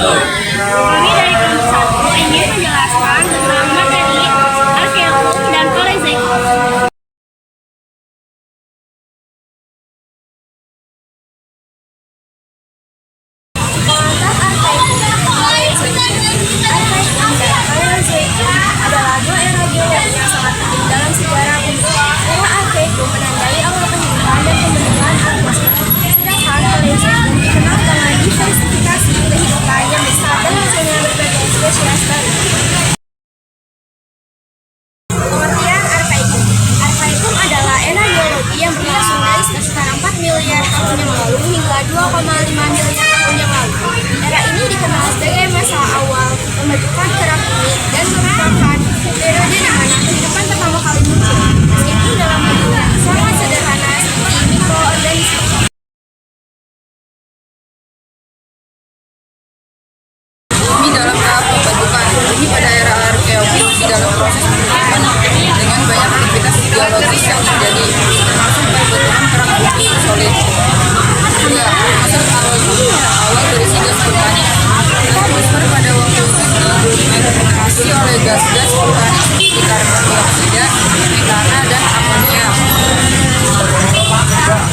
Kami dari kelompok 1 ingin menjelaskan tentang materi arkeolog dan Paleozoikum. Adalah dua era geologi yang sangat penting dalam sejarah bumi. Era Arkeum menandai awal kehidupan dan pembentukan atmosfer. Sedangkan Paleozoikum dikenal dengan diversifikasi kehidupan yang besar dan hasilnya berbagai spesies baru. Pengertian Arkeum. Arkeum adalah era geologi yang berlangsung dari sekitar 4 miliar tahun yang lalu hingga 2,5 miliar tahun yang lalu. Era ini dikenal sebagai masa awal pembentukan kerak bumi dan merupakan periode di mana kehidupan pertama kali muncul. Meskipun dalam bentuk sangat sederhana seperti mikroorganisme. Bumi dalam tahap pembentukan. Bumi pada era Arkeum masih dalam proses pembentukan dengan banyak aktivitas geologis yang terjadi, termasuk pembentukan kerak bumi solid. Kedua, proses awal bumi. Awal berisi gas vulkanik. Atmosfer pada waktu itu didominasi oleh gas-gas vulkanik seperti karbon dioksida, metana, dan amonia.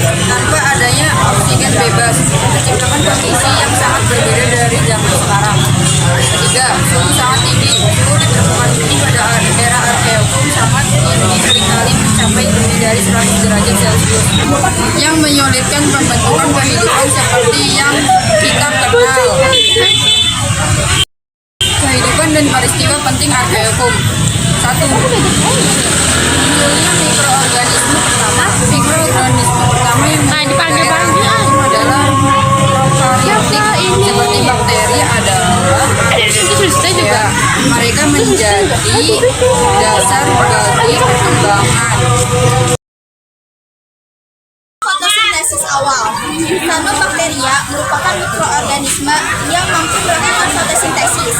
Tanpa adanya oksigen bebas, menciptakan kondisi yang sangat berbeda dari zaman sekarang. Ketiga, suhu sangat tinggi. Suhu di permukaan bumi pada era Arkeum sangat tinggi, seringkali mencapai lebih dari 100 derajat Celcius, yang menyulitkan pembentukan kehidupan seperti yang kita kenal. Kehidupan dan peristiwa penting Arkeum. 1. Munculnya mikroorganisme pertama. Mikroorganisme pertama yang dipanggil adalah prokaryotik seperti bakteri adalah ya, mereka menjadi dasar bagi perkembangan. Fotosintesis awal. Cyanobacteria merupakan mikroorganisme yang mampu melakukan fotosintesis,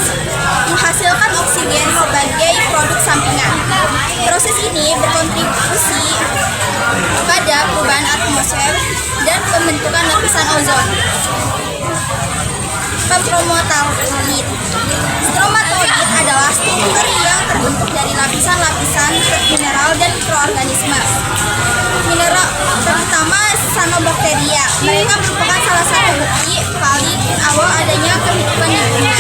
menghasilkan oksigen sebagai produk sampingan. Proses ini berkontribusi pada perubahan atmosfer dan pembentukan lapisan ozon. Stromatolith. Stromatolith adalah struktur yang terbentuk dari lapisan-lapisan mineral dan mikroorganisme. Mineral terutama Cyanobacteria. Mereka merupakan salah satu bukti paling awal adanya kehidupan di bumi.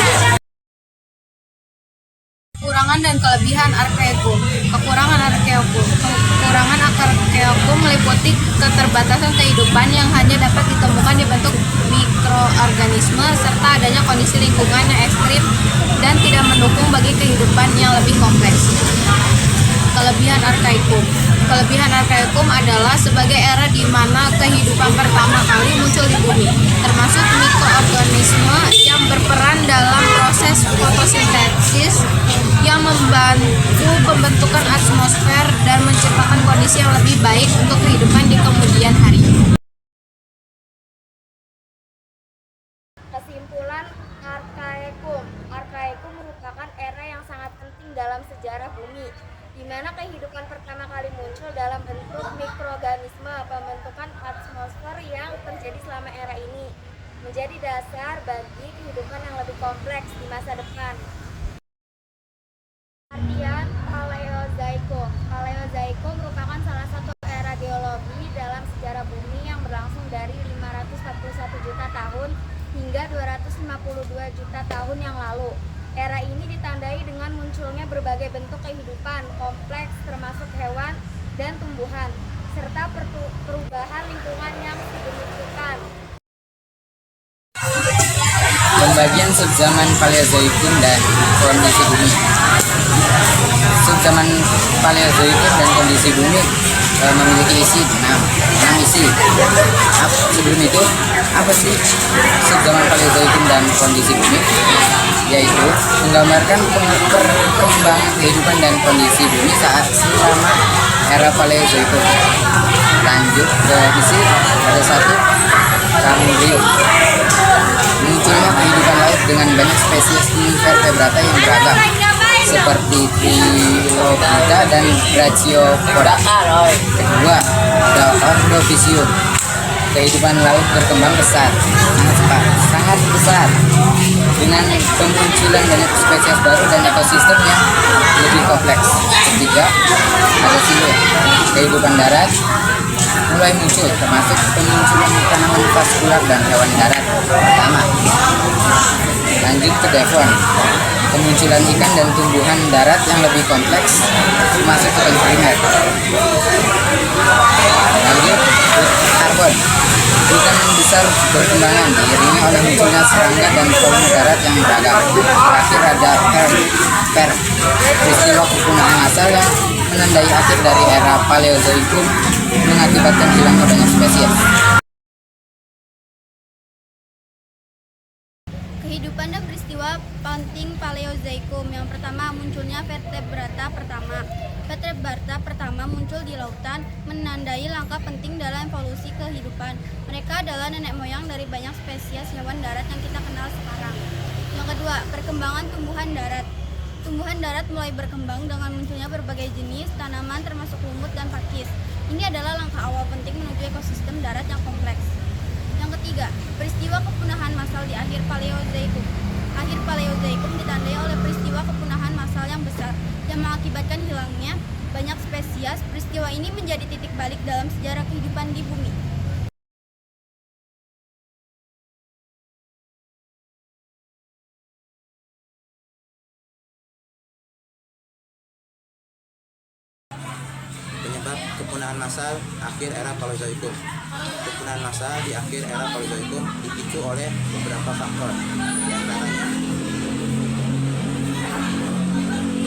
Kekurangan dan kelebihan Arkeum. Kekurangan Arkeum. Kekurangan Arkeum meliputi keterbatasan kehidupan yang hanya dapat ditemukan di bentuk mikroorganisme serta adanya kondisi lingkungan yang ekstrim dan tidak mendukung bagi kehidupan yang lebih kompleks. Kelebihan Arkeum. Kelebihan Arkeum adalah sebagai era di mana kehidupan pertama kali muncul di bumi, termasuk mikroorganisme yang berperan dalam proses fotosintesis yang membantu pembentukan atmosfer dan menciptakan kondisi yang lebih baik untuk kehidupan di kemudian hari. Kesimpulan Arkeum. Arkeum merupakan era yang sangat penting dalam sejarah bumi, di mana kehidupan pertama kali muncul dalam bentuk mikroorganisme. Pembentukan atmosfer yang terjadi selama era ini menjadi dasar bagi kehidupan yang lebih kompleks di masa depan. Artian Paleozoikum. Paleozoikum merupakan salah satu era geologi dalam sejarah bumi yang berlangsung dari 541 juta tahun hingga 252 juta tahun yang lalu. Era ini ditandai dengan munculnya berbagai bentuk kehidupan kompleks termasuk hewan dan tumbuhan, serta perubahan lingkungan yang signifikan. Pembagian subzaman Paleozoikum dan kondisi bumi. Subzaman Paleozoikum dan kondisi bumi memiliki isi 6 isi. Sebelum itu, apa sih subzaman Paleozoikum dan kondisi bumi? Yaitu menggambarkan perkembangan kehidupan dan kondisi bumi saat selama era Paleozoikum. Lanjut ke isi ada 1 Kambrium. Munculnya kehidupan laut dengan banyak spesies invertebrata yang beragam seperti Trilobita dan Brachiopoda. Kedua, The Ordovicium. kehidupan laut berkembang pesat, sangat cepat, sangat besar, dengan kemunculan banyak spesies baru dan ekosistem yang lebih kompleks. Ketiga, ada siluet kehidupan darat mulai muncul, termasuk kemunculan tanaman vaskular dan hewan darat pertama. Lanjut ke Devon, kemunculan ikan dan tumbuhan darat yang lebih kompleks, termasuk ikan primer. Lanjut, Karbon, ikan besar berkembangan diiringi oleh munculnya serangga dan fauna darat yang beragam. Terakhir ada Perm, peristiwa kepunahan massal yang menandai akhir dari era Paleozoikum mengakibatkan hilangnya banyak spesies. Kehidupan dan peristiwa penting Paleozoikum. Yang pertama, munculnya vertebrata pertama. Vertebrata pertama muncul di lautan, menandai langkah penting dalam evolusi kehidupan. Mereka adalah nenek moyang dari banyak spesies hewan darat yang kita kenal sekarang. Yang kedua, perkembangan tumbuhan darat. Tumbuhan darat mulai berkembang dengan munculnya berbagai jenis tanaman termasuk lumut dan pakis. Ini adalah langkah awal penting menuju ekosistem darat yang kompleks. Yang ketiga, peristiwa kepunahan massal di akhir Paleozoikum. Akhir Paleozoikum ditandai oleh peristiwa kepunahan massal yang besar yang mengakibatkan hilangnya banyak spesies. Peristiwa ini menjadi titik balik dalam sejarah kehidupan di bumi. Penyebab kepunahan massal akhir era Paleozoikum. Kepunahan massal di akhir era Paleozoikum dipicu oleh beberapa faktor. Di antaranya,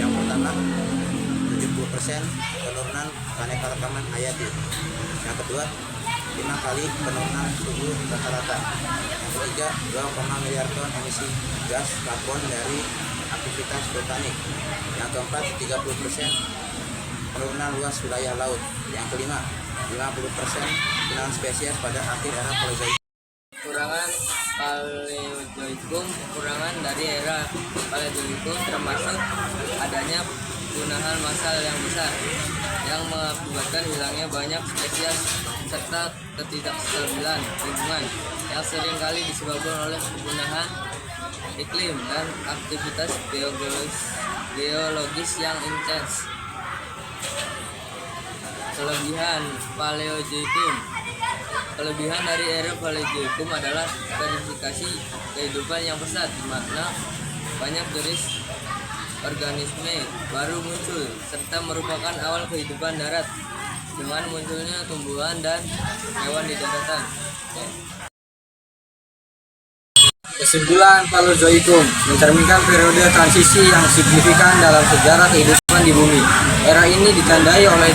yang pertama, 70% penurunan keanekaragaman hayati. Yang kedua, 5 kali penurunan suhu rata-rata. Yang ketiga, 2,0 miliar ton emisi gas karbon dari aktivitas vulkanik. Yang keempat, 30% penurunan luas wilayah laut. Yang kelima, 50% hilangan spesies pada akhir era Paleozoikum. Kekurangan Paleozoikum. Kekurangan dari era Paleozoikum termasuk adanya kepunahan massal yang besar yang mengakibatkan hilangnya banyak spesies serta ketidakstabilan lingkungan yang seringkali disebabkan oleh kepunahan iklim dan aktivitas geologis yang intens. Kelebihan Paleozoikum. Kelebihan dari era Paleozoikum adalah verifikasi kehidupan yang pesat, di mana banyak jenis organisme baru muncul serta merupakan awal kehidupan darat dengan munculnya tumbuhan dan hewan di daratan. Kesimpulan, Paleozoikum mencerminkan periode transisi yang signifikan dalam sejarah kehidupan di bumi. Era ini ditandai oleh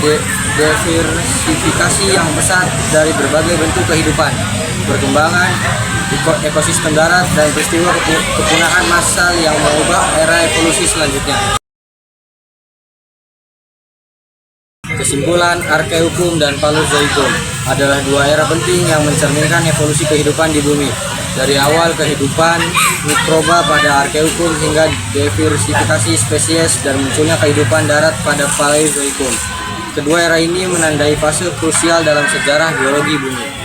diversifikasi yang besar dari berbagai bentuk kehidupan, perkembangan ekosistem darat, dan peristiwa kepunahan massal yang mengubah era evolusi selanjutnya. Kesimpulan, Arkeokum dan Paleozoikum adalah dua era penting yang mencerminkan evolusi kehidupan di bumi. Dari awal kehidupan mikroba pada Arkeokum hingga diversifikasi spesies dan munculnya kehidupan darat pada Paleozoikum. Kedua era ini menandai fase krusial dalam sejarah geologi bumi.